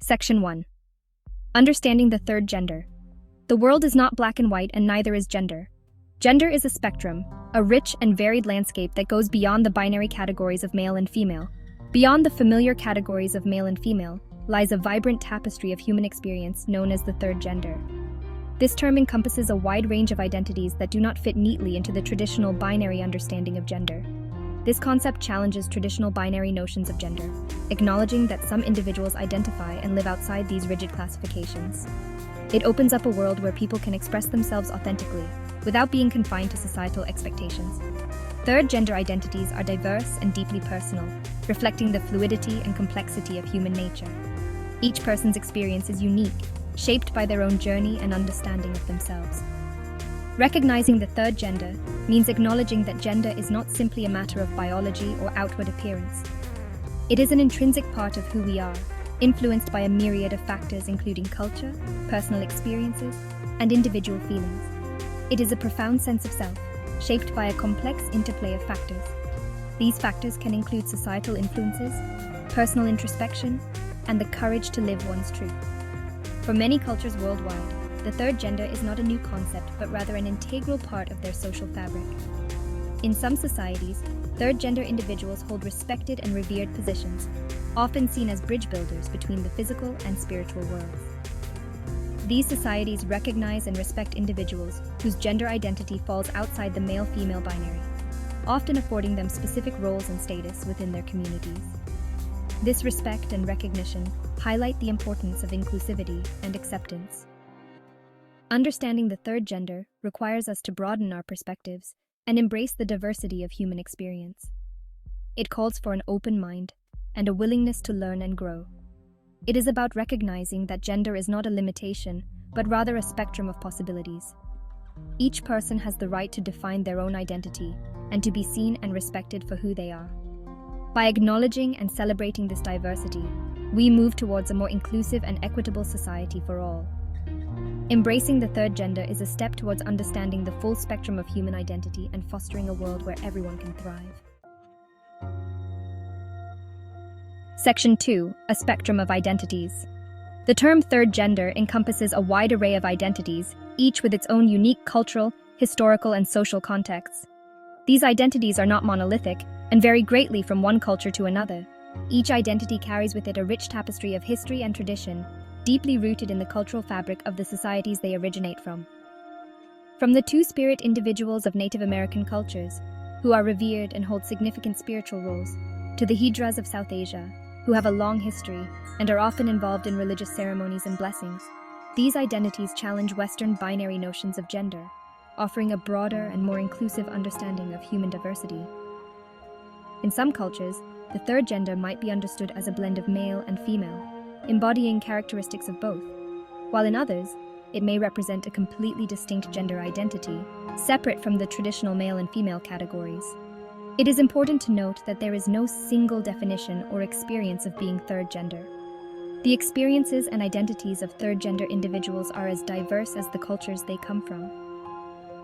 Section 1. Understanding the third gender. The world is not black and white, and neither is gender. Gender is a spectrum, a rich and varied landscape that goes beyond the binary categories of male and female. Beyond the familiar categories of male and female lies a vibrant tapestry of human experience known as the third gender. This term encompasses a wide range of identities that do not fit neatly into the traditional binary understanding of gender. This concept challenges traditional binary notions of gender, acknowledging that some individuals identify and live outside these rigid classifications. It opens up a world where people can express themselves authentically, without being confined to societal expectations. Third gender identities are diverse and deeply personal, reflecting the fluidity and complexity of human nature. Each person's experience is unique, shaped by their own journey and understanding of themselves. Recognizing the third gender means acknowledging that gender is not simply a matter of biology or outward appearance. It is an intrinsic part of who we are, influenced by a myriad of factors including culture, personal experiences, and individual feelings. It is a profound sense of self, shaped by a complex interplay of factors. These factors can include societal influences, personal introspection, and the courage to live one's truth. For many cultures worldwide, the third gender is not a new concept, but rather an integral part of their social fabric. In some societies, third gender individuals hold respected and revered positions, often seen as bridge builders between the physical and spiritual worlds. These societies recognize and respect individuals whose gender identity falls outside the male-female binary, often affording them specific roles and status within their communities. This respect and recognition highlight the importance of inclusivity and acceptance. Understanding the third gender requires us to broaden our perspectives and embrace the diversity of human experience. It calls for an open mind and a willingness to learn and grow. It is about recognizing that gender is not a limitation, but rather a spectrum of possibilities. Each person has the right to define their own identity and to be seen and respected for who they are. By acknowledging and celebrating this diversity, we move towards a more inclusive and equitable society for all. Embracing the third gender is a step towards understanding the full spectrum of human identity and fostering a world where everyone can thrive. Section 2. A Spectrum of Identities. The term third gender encompasses a wide array of identities, each with its own unique cultural, historical, and social contexts. These identities are not monolithic and vary greatly from one culture to another. Each identity carries with it a rich tapestry of history and tradition, deeply rooted in the cultural fabric of the societies they originate from. From the two-spirit individuals of Native American cultures, who are revered and hold significant spiritual roles, to the Hijras of South Asia, who have a long history and are often involved in religious ceremonies and blessings, these identities challenge Western binary notions of gender, offering a broader and more inclusive understanding of human diversity. In some cultures, the third gender might be understood as a blend of male and female, embodying characteristics of both, while in others, it may represent a completely distinct gender identity, separate from the traditional male and female categories. It is important to note that there is no single definition or experience of being third gender. The experiences and identities of third gender individuals are as diverse as the cultures they come from.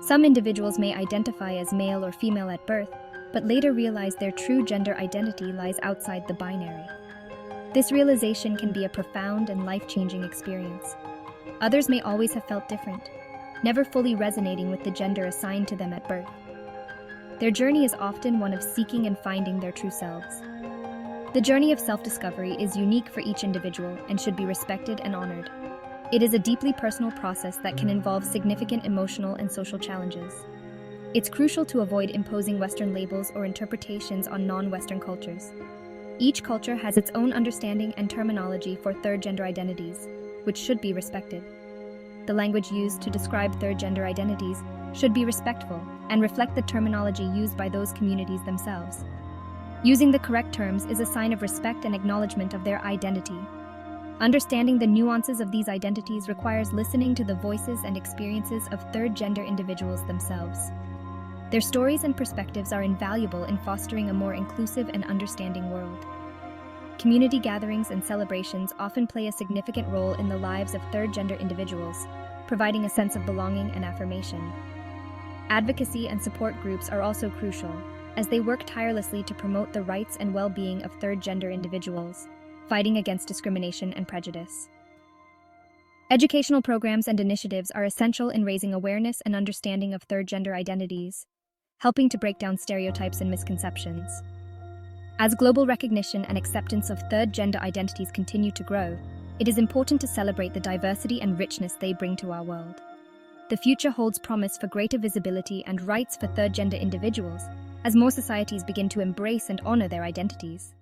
Some individuals may identify as male or female at birth, but later realize their true gender identity lies outside the binary. This realization can be a profound and life-changing experience. Others may always have felt different, never fully resonating with the gender assigned to them at birth. Their journey is often one of seeking and finding their true selves. The journey of self-discovery is unique for each individual and should be respected and honored. It is a deeply personal process that can involve significant emotional and social challenges. It's crucial to avoid imposing Western labels or interpretations on non-Western cultures. Each culture has its own understanding and terminology for third gender identities, which should be respected. The language used to describe third gender identities should be respectful and reflect the terminology used by those communities themselves. Using the correct terms is a sign of respect and acknowledgement of their identity. Understanding the nuances of these identities requires listening to the voices and experiences of third gender individuals themselves. Their stories and perspectives are invaluable in fostering a more inclusive and understanding world. Community gatherings and celebrations often play a significant role in the lives of third gender individuals, providing a sense of belonging and affirmation. Advocacy and support groups are also crucial, as they work tirelessly to promote the rights and well-being of third gender individuals. fighting against discrimination and prejudice. Educational programs and initiatives are essential in raising awareness and understanding of third gender identities, helping to break down stereotypes and misconceptions. As global recognition and acceptance of third gender identities continue to grow, it is important to celebrate the diversity and richness they bring to our world. The future holds promise for greater visibility and rights for third gender individuals as more societies begin to embrace and honor their identities.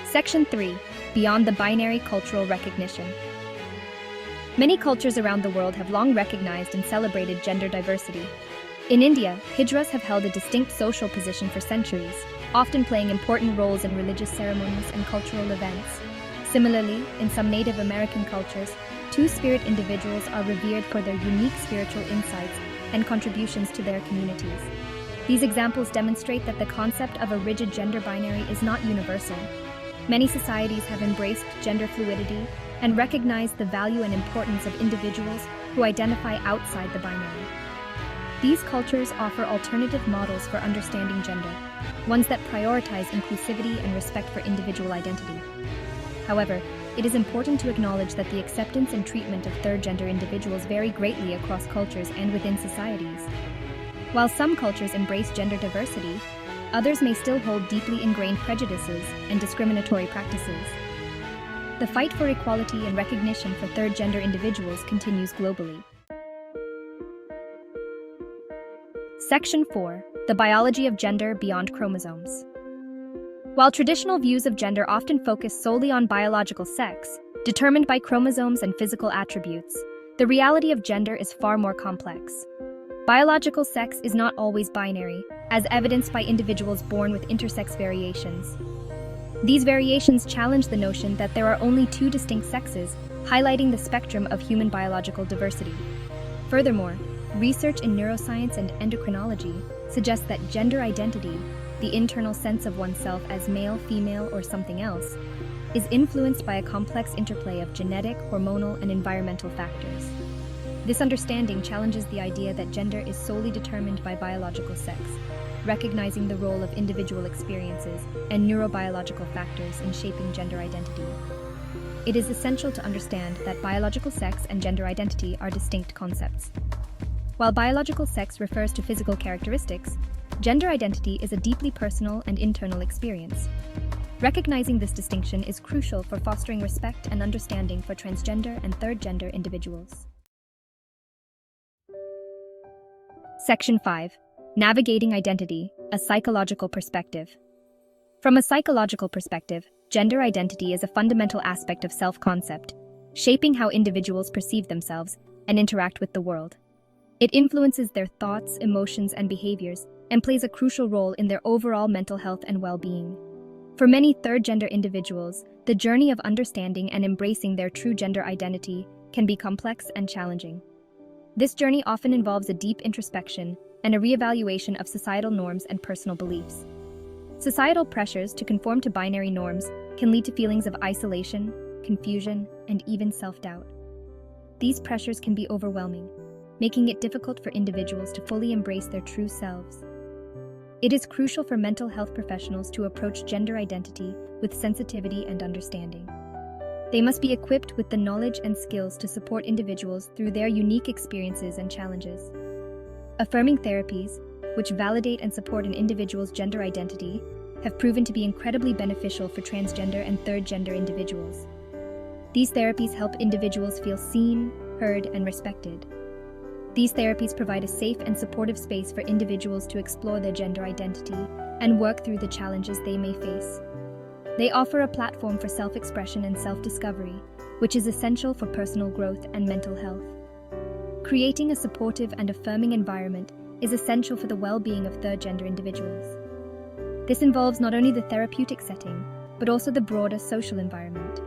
Section 3. Beyond the binary cultural recognition. Many cultures around the world have long recognized and celebrated gender diversity. In India, hijras have held a distinct social position for centuries, often playing important roles in religious ceremonies and cultural events. Similarly, in some Native American cultures, two-spirit individuals are revered for their unique spiritual insights and contributions to their communities. These examples demonstrate that the concept of a rigid gender binary is not universal. Many societies have embraced gender fluidity and recognized the value and importance of individuals who identify outside the binary. These cultures offer alternative models for understanding gender, ones that prioritize inclusivity and respect for individual identity. However, it is important to acknowledge that the acceptance and treatment of third gender individuals vary greatly across cultures and within societies. While some cultures embrace gender diversity, others may still hold deeply ingrained prejudices and discriminatory practices. The fight for equality and recognition for third gender individuals continues globally. Section 4. The biology of gender beyond chromosomes. While traditional views of gender often focus solely on biological sex, determined by chromosomes and physical attributes, the reality of gender is far more complex. Biological sex is not always binary, as evidenced by individuals born with intersex variations. These variations challenge the notion that there are only two distinct sexes, highlighting the spectrum of human biological diversity. Furthermore, research in neuroscience and endocrinology suggests that gender identity, the internal sense of oneself as male, female, or something else, is influenced by a complex interplay of genetic, hormonal, and environmental factors. This understanding challenges the idea that gender is solely determined by biological sex, recognizing the role of individual experiences and neurobiological factors in shaping gender identity. It is essential to understand that biological sex and gender identity are distinct concepts. While biological sex refers to physical characteristics, gender identity is a deeply personal and internal experience. Recognizing this distinction is crucial for fostering respect and understanding for transgender and third gender individuals. Section 5. Navigating Identity, a Psychological Perspective. From a psychological perspective, gender identity is a fundamental aspect of self-concept, shaping how individuals perceive themselves and interact with the world. It influences their thoughts, emotions, and behaviors, and plays a crucial role in their overall mental health and well-being. For many third-gender individuals, the journey of understanding and embracing their true gender identity can be complex and challenging. This journey often involves a deep introspection and a reevaluation of societal norms and personal beliefs. Societal pressures to conform to binary norms can lead to feelings of isolation, confusion, and even self-doubt. These pressures can be overwhelming, making it difficult for individuals to fully embrace their true selves. It is crucial for mental health professionals to approach gender identity with sensitivity and understanding. They must be equipped with the knowledge and skills to support individuals through their unique experiences and challenges. Affirming therapies, which validate and support an individual's gender identity, have proven to be incredibly beneficial for transgender and third gender individuals. These therapies help individuals feel seen, heard, and respected. These therapies provide a safe and supportive space for individuals to explore their gender identity and work through the challenges they may face. They offer a platform for self-expression and self-discovery, which is essential for personal growth and mental health. Creating a supportive and affirming environment is essential for the well-being of third-gender individuals. This involves not only the therapeutic setting, but also the broader social environment.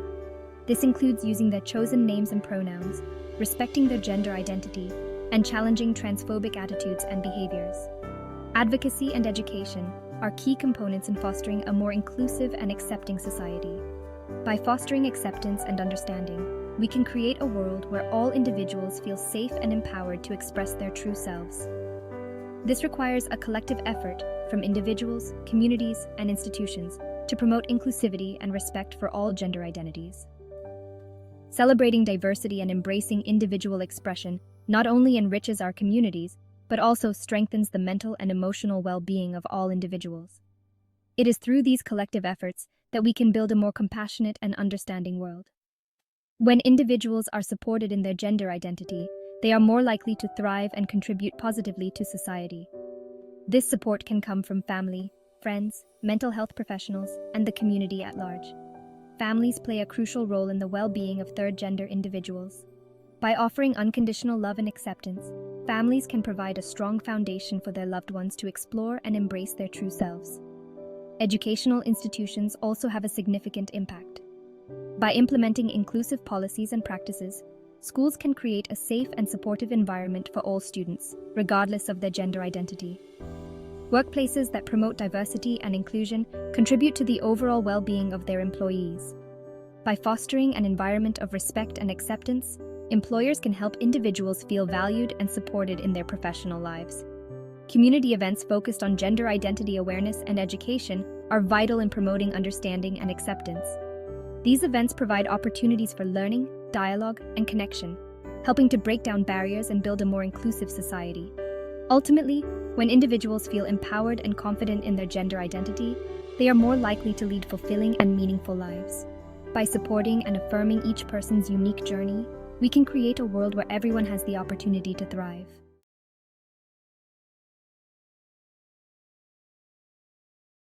This includes using their chosen names and pronouns, respecting their gender identity, and challenging transphobic attitudes and behaviors. Advocacy and education are key components in fostering a more inclusive and accepting society. By fostering acceptance and understanding, we can create a world where all individuals feel safe and empowered to express their true selves. This requires a collective effort from individuals, communities, and institutions to promote inclusivity and respect for all gender identities. Celebrating diversity and embracing individual expression not only enriches our communities, but also strengthens the mental and emotional well-being of all individuals. It is through these collective efforts that we can build a more compassionate and understanding world. When individuals are supported in their gender identity, they are more likely to thrive and contribute positively to society. This support can come from family, friends, mental health professionals, and the community at large. Families play a crucial role in the well-being of third-gender individuals. By offering unconditional love and acceptance, families can provide a strong foundation for their loved ones to explore and embrace their true selves. Educational institutions also have a significant impact. By implementing inclusive policies and practices, schools can create a safe and supportive environment for all students, regardless of their gender identity. Workplaces that promote diversity and inclusion contribute to the overall well-being of their employees. By fostering an environment of respect and acceptance, employers can help individuals feel valued and supported in their professional lives. Community events focused on gender identity awareness and education are vital in promoting understanding and acceptance. These events provide opportunities for learning, dialogue, and connection, helping to break down barriers and build a more inclusive society. Ultimately, when individuals feel empowered and confident in their gender identity, they are more likely to lead fulfilling and meaningful lives. By supporting and affirming each person's unique journey, we can create a world where everyone has the opportunity to thrive.